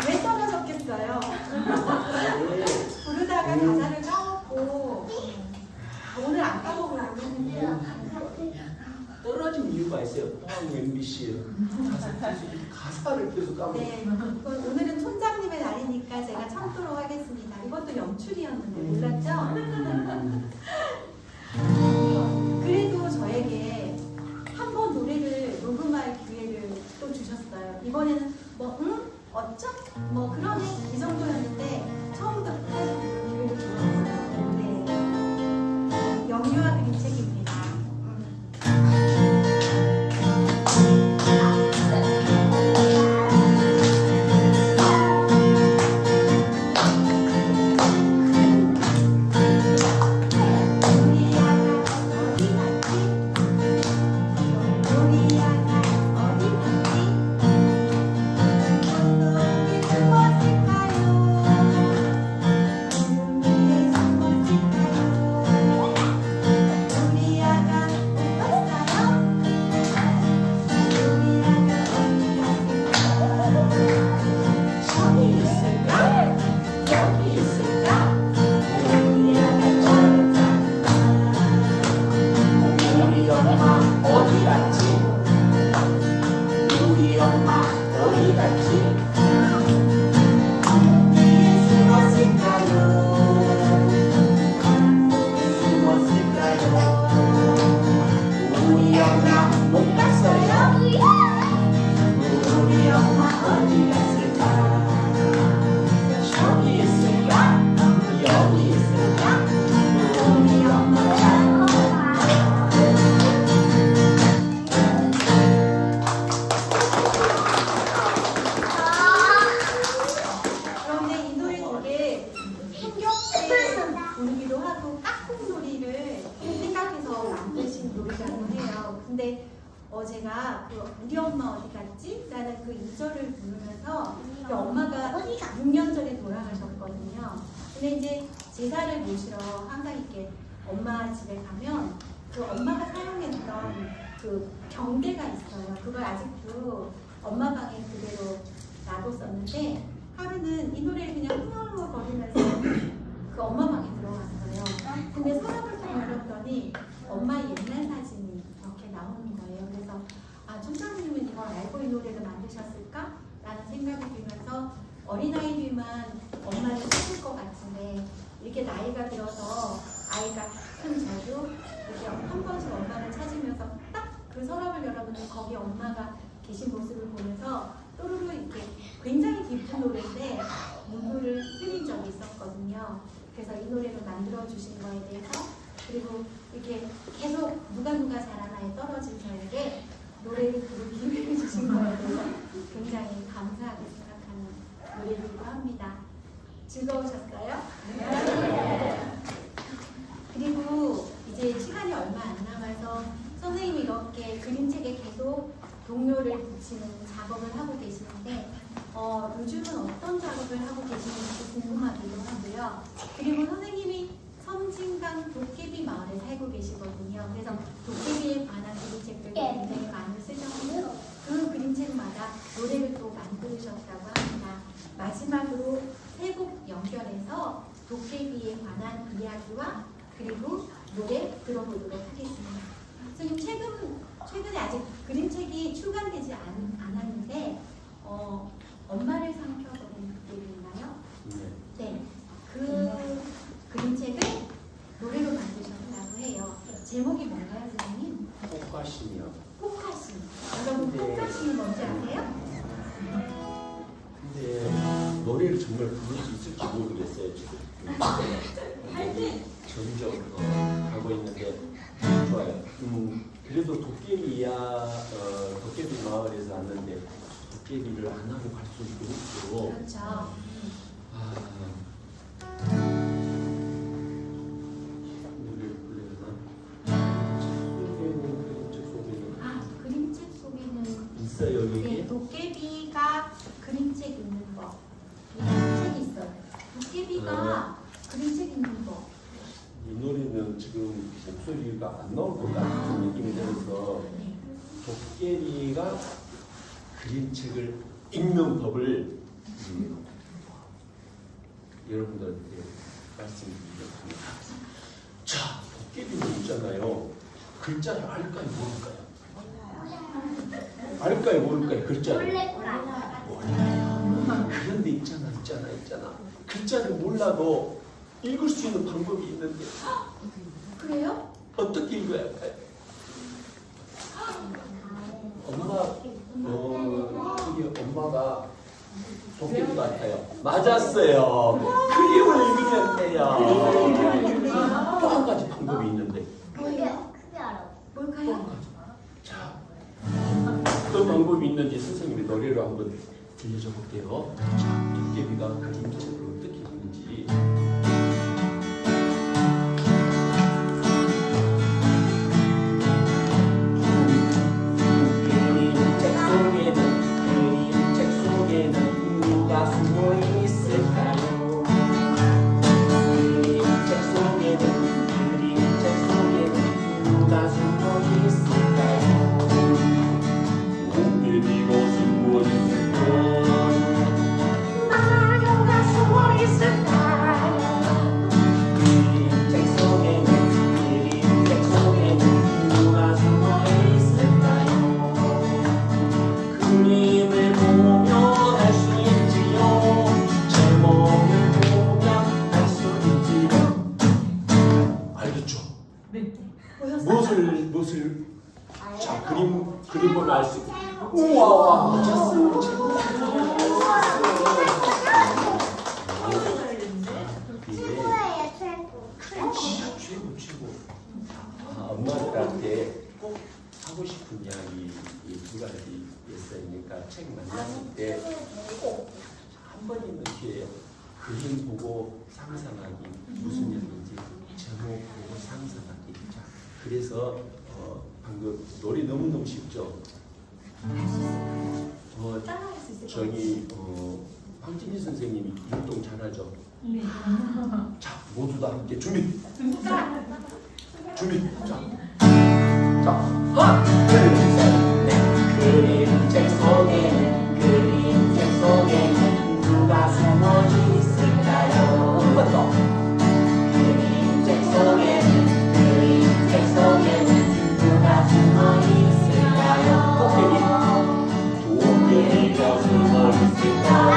왜 떨어졌겠어요? 부르다가 가사를 까먹고 오늘 안 까먹으려고 했는데요. 떨어진 이유가 있어요. 포항 MBC 가사를 계속 까먹고. 네, 오늘은 촌장님의 날이니까 제가 참도록 하겠습니다. 이것도 연출이었는데 몰랐죠? 그래도 저에게 한 번 노래를 녹음할 기회를 또 주셨어요. 이번에는 뭐 응? 어쩜? 뭐 그러네 이 정도였는데 처음부터 끝까지 기회를 주셨어요. 네, 영유아 그림책입니다. 제가 그 우리 엄마 어디 갔지? 라는 그 2절을 부르면서 그 엄마가 6년 전에 돌아가셨거든요. 근데 이제 제사를 모시러 항상 이렇게 엄마 집에 가면 그 엄마가 사용했던 그 경계가 있어요. 그걸 아직도 엄마 방에 그대로 놔뒀었는데 하루는 이 노래를 그냥 흥얼흥얼거리면서 그 엄마 방에 들어갔어요. 근데 서랍을 딱 열었더니 엄마 옛날 사진이 이렇게 나오는 거예요. 그래서 아, 촌장님은 이걸 알고 이 노래를 만드셨을까? 라는 생각이 들면서 어린아이들만 엄마를 찾을 것 같은데 이렇게 나이가 들어서 아이가 큰 저도 이렇게 한 번씩 엄마를 찾으면서 딱 그 서랍을 열어보면 거기 엄마가 계신 모습을 보면서 또르르 이렇게 굉장히 깊은 노래인데 눈물을 흘린 적이 있었거든요. 그래서 이 노래를 만들어 주신 거에 대해서 그리고 이렇게 계속 누가 잘하나에 떨어진 저에게 노래를 부를 기회를 주신 거에 대해서 굉장히 감사하게 생각하는 노래이기도 합니다. 즐거우셨어요? 네. 그리고 이제 시간이 얼마 안 남아서 선생님이 이렇게 그림책에 계속 동요를 붙이는 작업을 하고 계시는데 요즘은 어떤 작업을 하고 계시는지 궁금하기도 하고요. 그리고 선생님이 섬진강 도깨비 마을에 살고 계시거든요. 그래서 도깨비에 관한 그림책들도 굉장히 많이 쓰셨고 그 그림책마다 노래를 또 만들으셨다고 합니다. 마지막으로 세 곡 연결해서 도깨비에 관한 이야기와 그리고 노래 들어보도록 하겠습니다. 선생님 최근에 아직 그림책이 출간되지 않았는데 엄마를 삼켜보는 도깨비인가요? 네. 그 그림책을 노래로 만드셨다고 해요. 제목이 뭔가요, 선생님? 꽃가심이요. 꽃가심. 여러분 꽃가심이 뭔지 아세요? 근데 노래를 정말 부를 수 있을지 모르겠어요 지금. 점점 가고 있는데 좋아요. 그래도 도깨비 마을에서 왔는데 도깨비를 안 하고 갈 수 없고. 그렇죠. 우리 법. 이런 책이 있어요. 도깨비가 그림책 있는 법. 이 노래는 지금 목소리가 안 나올 것 같은 느낌이 들어서 도깨비가 그림책을 읽는 법을 여러분들한테 말씀드리려고 합니다. 자, 도깨비는 있잖아요. 글자를 알까요, 모를까요? 알까요, 모를까요? 글자를. 몰라요. 그런데 있잖아. 글자를 몰라도 읽을 수 있는 방법이 있는데 그래요? 어떻게 읽어야 할까요? 엄마가 도깨비 같아요. 맞았어요. 그림을 읽으면 돼요. 또 한 가지 방법이 있는데. 뭐예요? 크게 알아. 뭘까요? 자, 어떤 방법이 있는지 선생님이 노래로 한번 들려줘 볼게요. 자, 도깨비가 그림책을 어떻게 읽는지. 무엇을 자 그림 보면 알 수 있고 우와 맞았어요. 최고예요, 최고. 진짜 최고. 엄마들한테 꼭 하고 싶은 이야기 이 두 가지 있으니까 책 만났을 때 꼭 한 번 있는 기회에 그림 보고 상상하기 무슨 얘기인지 제목 보고 상상하기. 자, 그래서 방금 노래 너무너무 쉽죠? 따라할 수 있을 것 저기 황진희 선생님이 율동 잘하죠? 네. 자, 모두 다 함께 준비. 자, 하나, 둘, 셋, 넷. 그림책 속에 누가 숨어 있을까요? 한 번 더. 그림책 속에 누가 숨어 있을까요? 도깨비가 숨어 있을까요?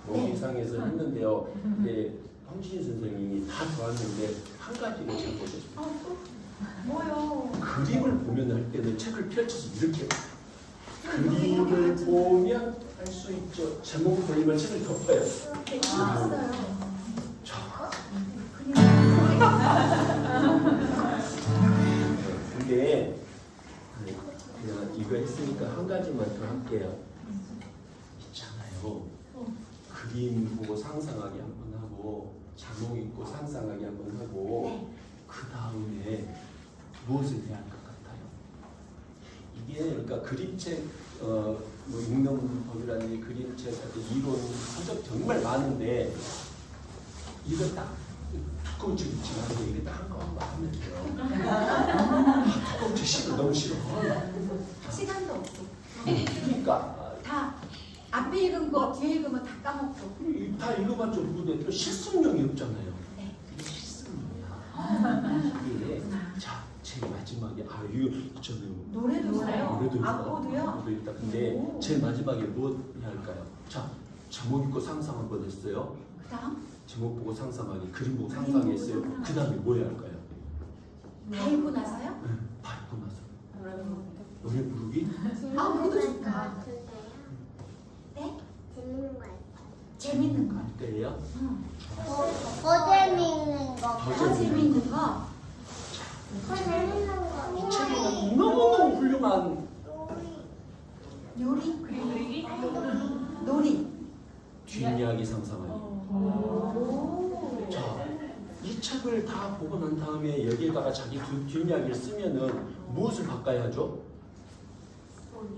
농기상에서 했는데요. 근데 황진희 선생님이 다 좋았는데 한 가지를 잘 보셨어요. 뭐요? 그림을 보면 할 때는 책을 펼쳐서 이렇게 그림을 보면 할 수 있죠. 제목을 보면 책을 덮어요. 재밌었어요. 자, 근데 그냥 이거 했으니까 한 가지만 더 할게요. 있잖아요. 그림 보고 상상하기 한번 하고 제목 읽고 상상하기 한번 하고 그 다음에 무엇을 해야 할 것 같아요? 이게 그러니까 그림책 뭐 읽는 법이라든지 그림책 같은 이론 서적 정말 많은데 이거 딱 두꺼운 책 읽지 말고 이게 딱 한 거 하면 돼요. 두꺼운 책 싫어, 너무 싫어. 시간도 없고. 그러니까 다 앞에 읽은 거 뒤에 읽은 거 다 까먹고. 다 읽어봤자 모르는데 또 실습용이 없잖아요. 네. 이게 실습용이야. 이게 자, 제일 마지막에 이거 있잖아요. 노래도 있어요. 노래도 있다. 악보도요. 악보도 있다. 근데 제일 마지막에 뭐 해야 할까요? 자, 제목 읽고 상상 한번 했어요. 그다음 제목 보고 상상하기, 그림 보고 상상했어요. 그 다음에 뭐 해야 할까요? 다 읽고 나서요? 네, 다 읽고 나서 노래 부르기? 그것도 좋다. 네? 재밌는 거. 어때요? 더 재밌는 거. 더 재밌는 거. 더 재밌는 거. 이 책은 너무너무 훌륭한 요리, 그림 그리기? 놀이. 뒷이야기 상상하기. 오. 자, 이 책을 다 보고 난 다음에 여기에다가 자기 뒷이야기를 쓰면은 무엇을 바꿔야 하죠?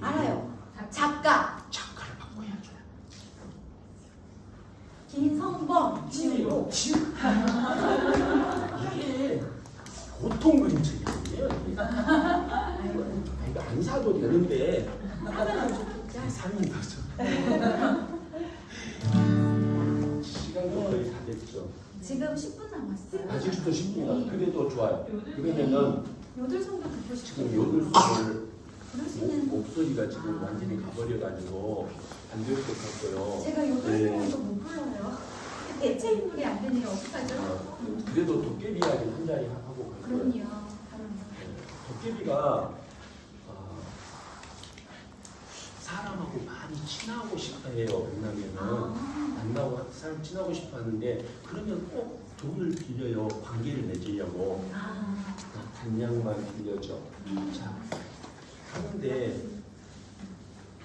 알아요. 작가 작가를 바꿔야죠. 김성범 지우고. 이게 보통 그림책이 아니에요. 이거 안 사도 되는데 사면 되죠. 시간도 거의 다 됐죠. 지금 10분 남았어요. 아직도 10분이나 그래도 좋아요. 그러면은 요들송도 듣고 싶어요. 지금 요들송을 그러시는 목소리가 지금 완전히 가버려가지고 안 될 것 같고요. 제가 요들송도 못 불러요. 대체 인물이 안 되네요. 어떡하죠? 그래도 도깨비 이야기는 한 자리 하고 갈 거예요. 그럼요. 도깨비가 사람하고 많이 친하고 싶어해요. 만나면은 만나고 사람 친하고 싶어하는데 그러면 꼭 돈을 빌려요. 관계를 맺으려고 단양만 빌려줘. 자 하는데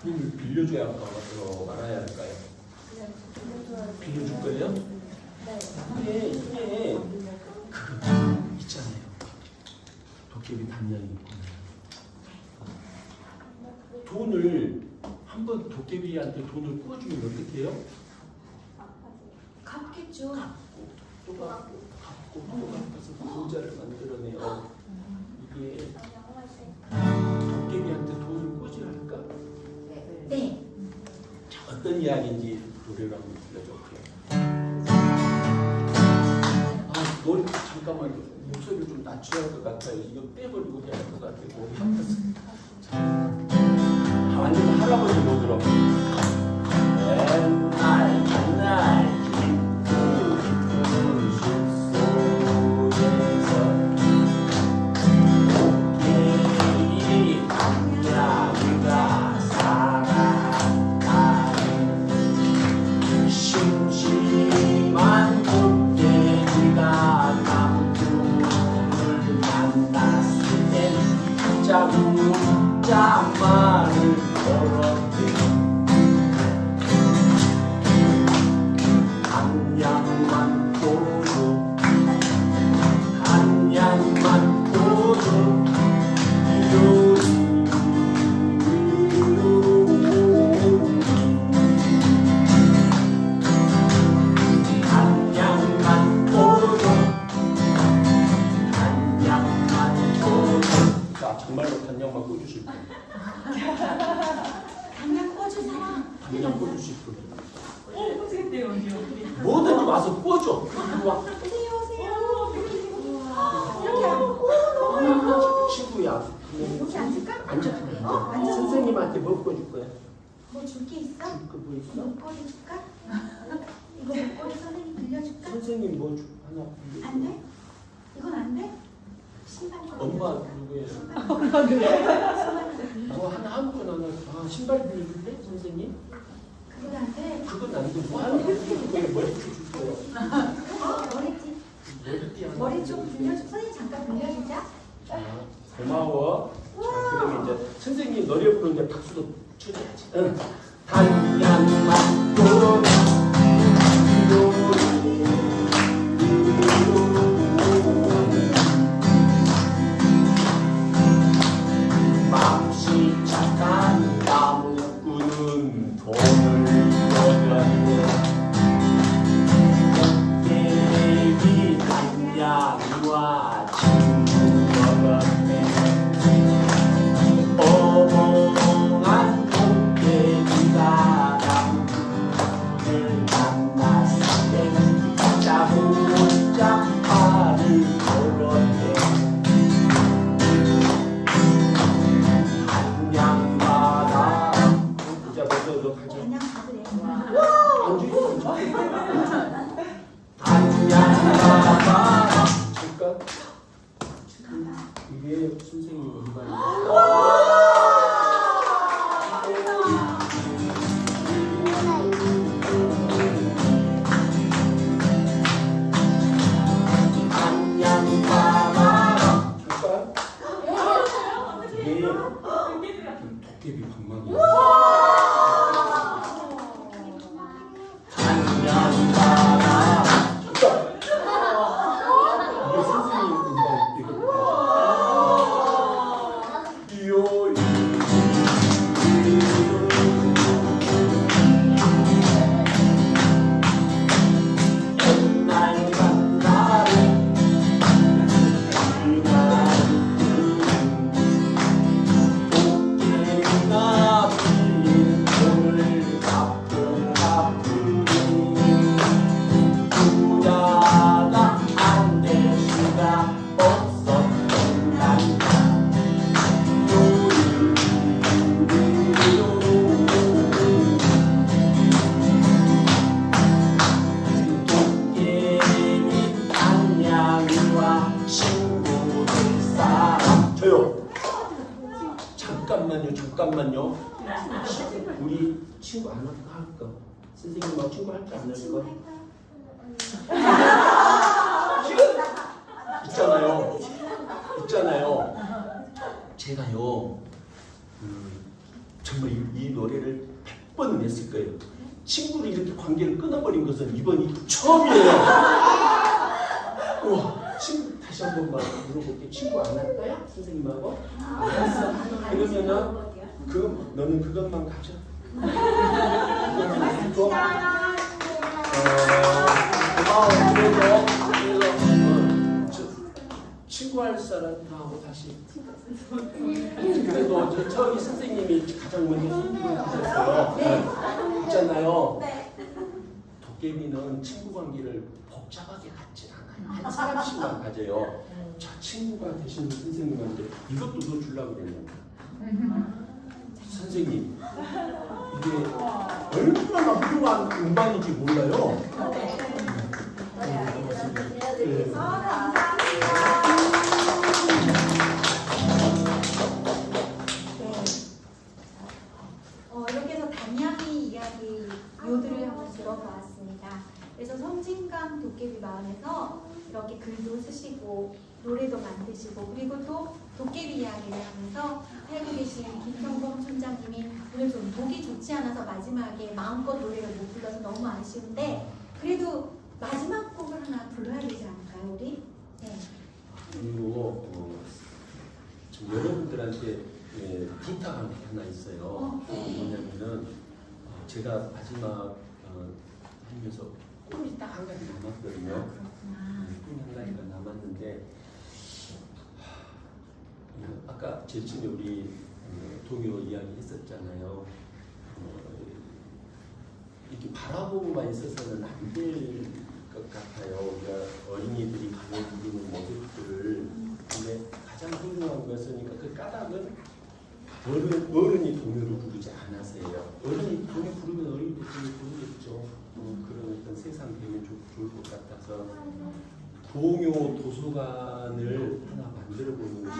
돈을 빌려줘야 말아야 할까요? 빌려줄 거예요? 네. 이게 그 있잖아요. 도깨비 단양이 있고 돈을 한번 도깨비한테 돈을 꾸어주면 어떻게 해요? 갚겠죠. 또 갚고 또 갚아서 부자를 만들어내요. 이게 도깨비한테 돈을 꾸어줘야 할까? 네. 자, 어떤 이야기인지 노래로 한번 들려줄게요. 노래 잠깐만 목소리를 좀 낮춰야 할 것 같아요. 이거 빼버리고 해야 할 것 같아요. 몸이 아파서. 완전 할아버지 모드로. 옛날 깊은 숲속에서 도깨비 단양이가 살아가는 심심한 도깨비가 남편을 만났을 땐 자국자 말을 걸었대요. 한양만 보고 한양만 보고 한양만 보고 한양만 보고. 자 정말로 단양만 꽂으실 거예요. 당장 꽂은 사람. 단양 꽂으실 거예요. 어떻게 어디요? 뭐든지 와서 꽂어. 이리 와. 오세요, 오세요. 이렇게 하고. 친구야. 여기 앉을까? 앉아. 앉아. 선생님한테 뭐 꽂을 거야? 뭐 줄 게 있어? 줄거뭐 있어? 목걸이 줄까? 이거 목걸이 선생님 빌려줄까? 선생님 뭐 하나 빌려? 안 돼? 이건 안 돼? 신발 엄마 빌려줄까? 누구예요? 뭐 하나 아무거나 하나. 신발 빌려줄래? 선생님? 그건 안 돼? 그건 안 돼. 뭐 하나 빌려줄게. 머리띠 줄게요. 머리띠. 머리띠 하나. 머리 좀 빌려줘. 선생님 잠깐 빌려주자. 자, 고마워. 자, 그러면 이제 선생님 노래 부르는데 박수도 쳐줘야지. 응. 단양만 보고 맘씨 착한 나무꾼은 돈을 얻었네. 도깨비 단양이와 친구 얻었네. 어멍한 도깨비가 친구 안 할까 할까? 선생님하고 친구 할까 안 친구 할까? 할까요? 있잖아요. 제가요 정말 이 노래를 100번은 했을 거예요. 친구를 이렇게 관계를 끊어버린 것은 이번이 처음이에요. 우와, 친구 다시 한 번만 물어볼게. 친구 안 할까요? 선생님하고? 알았어. 그러면은 너는 그것만 가져. 그것만 가지고. 고마워. 그래서 친구 할 사람 다 하고 다시. 그래도 저기 선생님이 가장 먼저 선생님을 하셨어요. 있잖아요. 도깨비는 친구 관계를 복잡하게 갖진 않아요. 한 사람씩만 가져요. 저 친구가 되시는 선생님한테 이것도 더 주려고 그랬는데 선생님 이게 얼마나 훌륭한 음반인지 몰라요. 네. 이렇게 해서 단양이 이야기 요들을 한번 들어보았습니다. 그래서 성진강 도깨비 마을에서 이렇게 글도 쓰시고 노래도 만드시고 그리고 또 도깨비 이야기를 하면서 살고 계신 김성범 촌장님이 오늘 좀 목이 좋지 않아서 마지막에 마음껏 노래를 못 불러서 너무 아쉬운데 그래도 마지막 곡을 하나 불러야 되지 않을까요 우리? 네. 그리고 좀 여러분들한테 부탁한 게 하나 있어요. 뭐냐면은 제가 마지막 하면서 꿈이 딱 한 가지 남았거든요. 꿈이 한 가지가 남았는데 아까 제일 처음에 우리 동요 이야기 했었잖아요. 이렇게 바라보고만 있어서는 안 될 것 같아요. 우리가 어린이들이 가면 부르는 모습들을. 근데 가장 훌륭한 것은 그 까닭은 어른이 동요를 부르지 않아서예요. 어른이 동요 부르면 어린이들이 부르겠죠. 그런 어떤 세상 되면 좋을 것 같아서 동요 도서관을 하나 만들어 보는 것이 제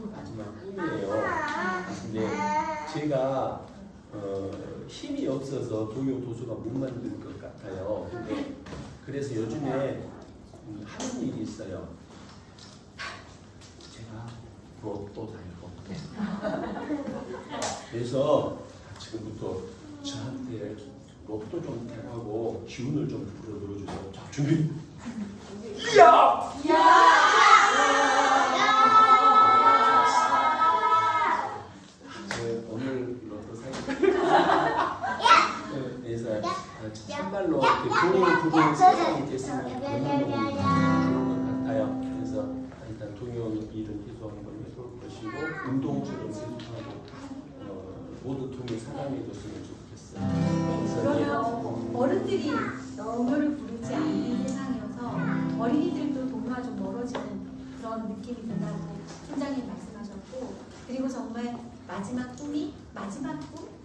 마지막 꿈이에요. 근데 제가 힘이 없어서 동요 도서관 못 만들 것 같아요. 근데 그래서 요즘에 하는 일이 있어요. 제가 로또 사요. 그래서 지금부터 저한테 로또 좀 대라고 기운을 좀 불어넣어주세요. 자, 준비. 야! 오늘 로또 사요. 그래서 참말로 동요 부르는 세상이 됐으면 너무너무 좋을 것 같아요. 그래서 일단 동요 일은 계속 한번 해볼 것이고 운동처럼 계속하고 모두 동요 사랑해줬으면 좋겠어요. 그러면 어른들이 동요를 부르지 않는 세상이어서 어린이들도 동요와 좀 멀어지는 그런 느낌이 든다고 총장님 말씀하셨고 그리고 정말 마지막 꿈이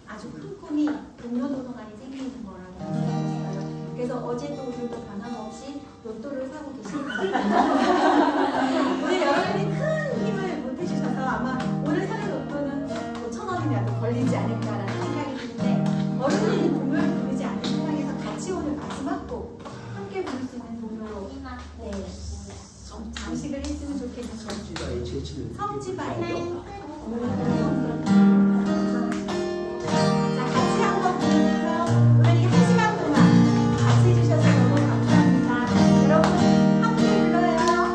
아주 큰 꿈이 동요 도서관이 생기는 거라고 말씀하셨어요. 그래서 어제도 오늘도 변함없이 로또를 사고 계십니다. 오늘 여러분이 큰 힘을 못 해주셔서 아마 오늘 사는 로또는 5,000원이라도 걸리지 않을까라는 생각이 드는데 어른들은 동요를 부르지 않는 세상에서 같이 오늘 마지막 곡 함께 부를 수 있는 동요로 장식을 했으면 좋겠어요. 성지바의 재치는 성지바의 자, 같이 한번 부르면서 오늘 이 1시간 동안 같이 해주셔서 너무 감사합니다. 여러분 함께 불러요.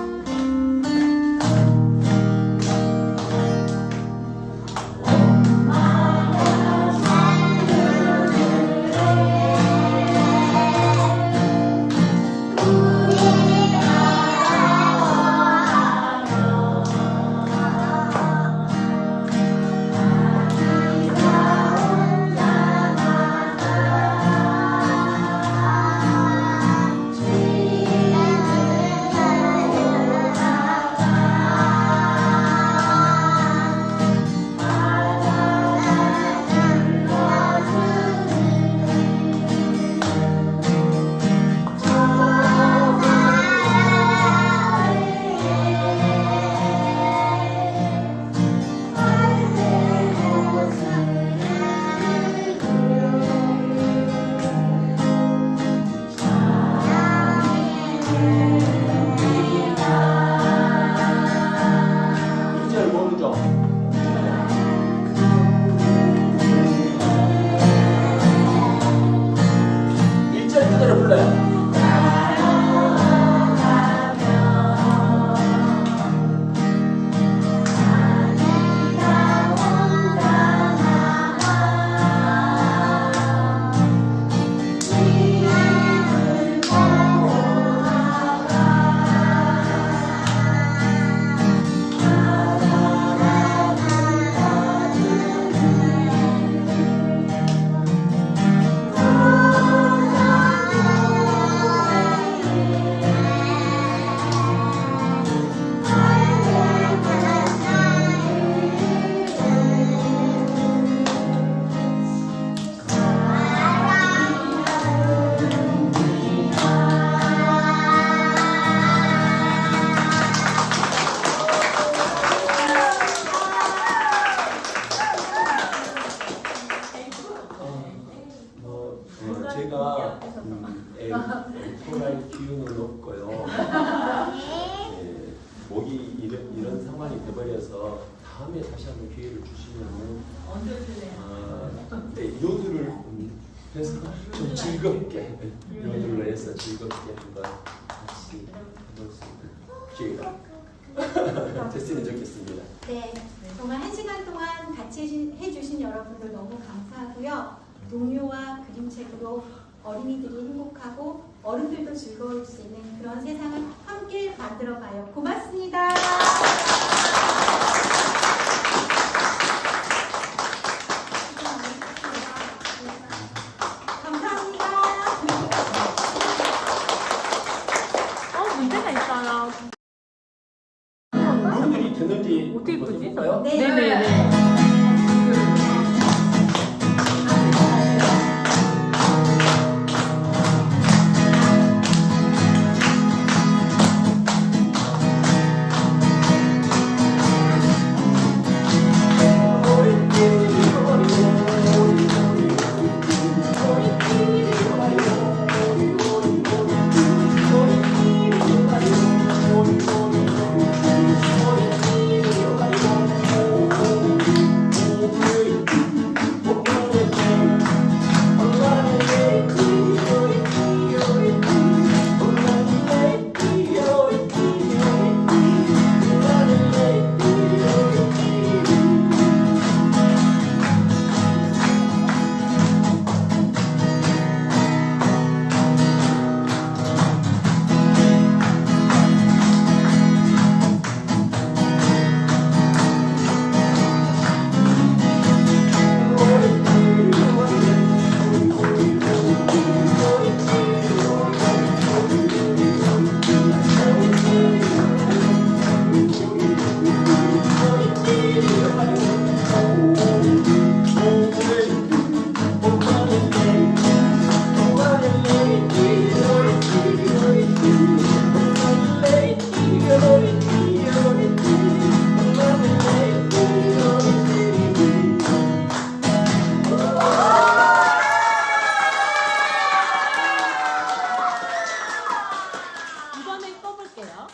제가 코랄 기운은 없고요. 예, 목이 이런 상황이 돼버려서 다음에 다시 한번 기회를 주시면은 언제 오실래요? 네, 요들을 해서 좀 즐겁게 요들로 해서 즐겁게 한번 같이 해볼 수 있는 기회가 됐으면 좋겠습니다. 네, 정말 1시간 동안 같이 해주신 여러분들 너무 감사하고요. 동요와 그림책으로 어린이들이 행복하고 어른들도 즐거울 수 있는 그런 세상을 함께 만들어봐요. 고맙습니다. 감사합니다. 문제가 있어요. 요들이 되는지 어떻게 한번 보지? 해볼까요? 네. 네네네. 이번에 써볼게요.